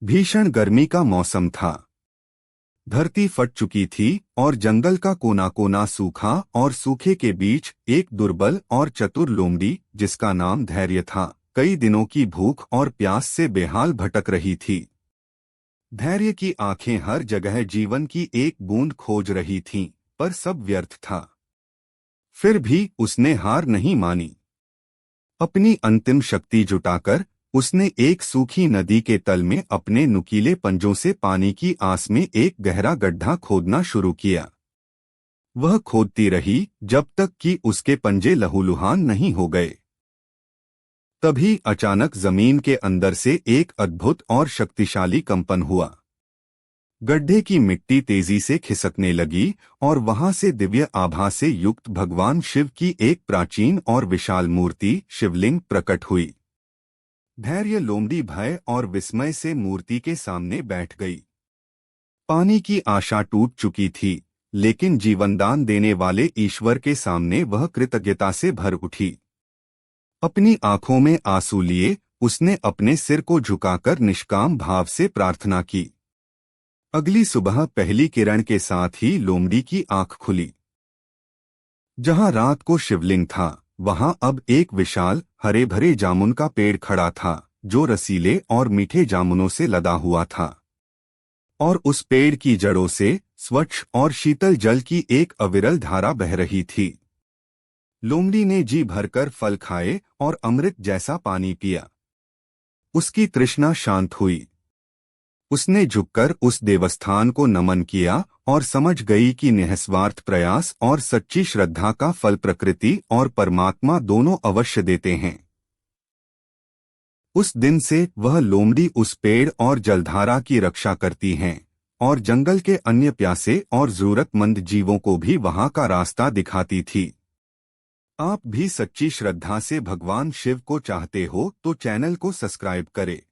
भीषण गर्मी का मौसम था। धरती फट चुकी थी और जंगल का कोना कोना सूखा, और सूखे के बीच एक दुर्बल और चतुर लोमड़ी, जिसका नाम धैर्य था, कई दिनों की भूख और प्यास से बेहाल भटक रही थी। धैर्य की आंखें हर जगह जीवन की एक बूंद खोज रही थीं, पर सब व्यर्थ था। फिर भी उसने हार नहीं मानी। अपनी अंतिम शक्ति जुटाकर उसने एक सूखी नदी के तल में अपने नुकीले पंजों से पानी की आस में एक गहरा गड्ढा खोदना शुरू किया। वह खोदती रही जब तक कि उसके पंजे लहूलुहान नहीं हो गए। तभी अचानक जमीन के अंदर से एक अद्भुत और शक्तिशाली कंपन हुआ। गड्ढे की मिट्टी तेजी से खिसकने लगी और वहां से दिव्य आभा से युक्त भगवान शिव की एक प्राचीन और विशाल मूर्ति शिवलिंग प्रकट हुई। धैर्य लोमड़ी भय और विस्मय से मूर्ति के सामने बैठ गई। पानी की आशा टूट चुकी थी, लेकिन जीवनदान देने वाले ईश्वर के सामने वह कृतज्ञता से भर उठी। अपनी आंखों में आंसू लिए उसने अपने सिर को झुकाकर निष्काम भाव से प्रार्थना की। अगली सुबह पहली किरण के साथ ही लोमड़ी की आंख खुली। जहां रात को शिवलिंग था, वहां अब एक विशाल हरे भरे जामुन का पेड़ खड़ा था, जो रसीले और मीठे जामुनों से लदा हुआ था। और उस पेड़ की जड़ों से स्वच्छ और शीतल जल की एक अविरल धारा बह रही थी। लोमड़ी ने जी भरकर फल खाए और अमृत जैसा पानी पिया। उसकी तृष्णा शांत हुई। उसने झुककर उस देवस्थान को नमन किया और समझ गई कि निस्वार्थ प्रयास और सच्ची श्रद्धा का फल प्रकृति और परमात्मा दोनों अवश्य देते हैं। उस दिन से वह लोमड़ी उस पेड़ और जलधारा की रक्षा करती हैं और जंगल के अन्य प्यासे और जरूरतमंद जीवों को भी वहां का रास्ता दिखाती थी। आप भी सच्ची श्रद्धा से भगवान शिव को चाहते हो तो चैनल को सब्सक्राइब करें।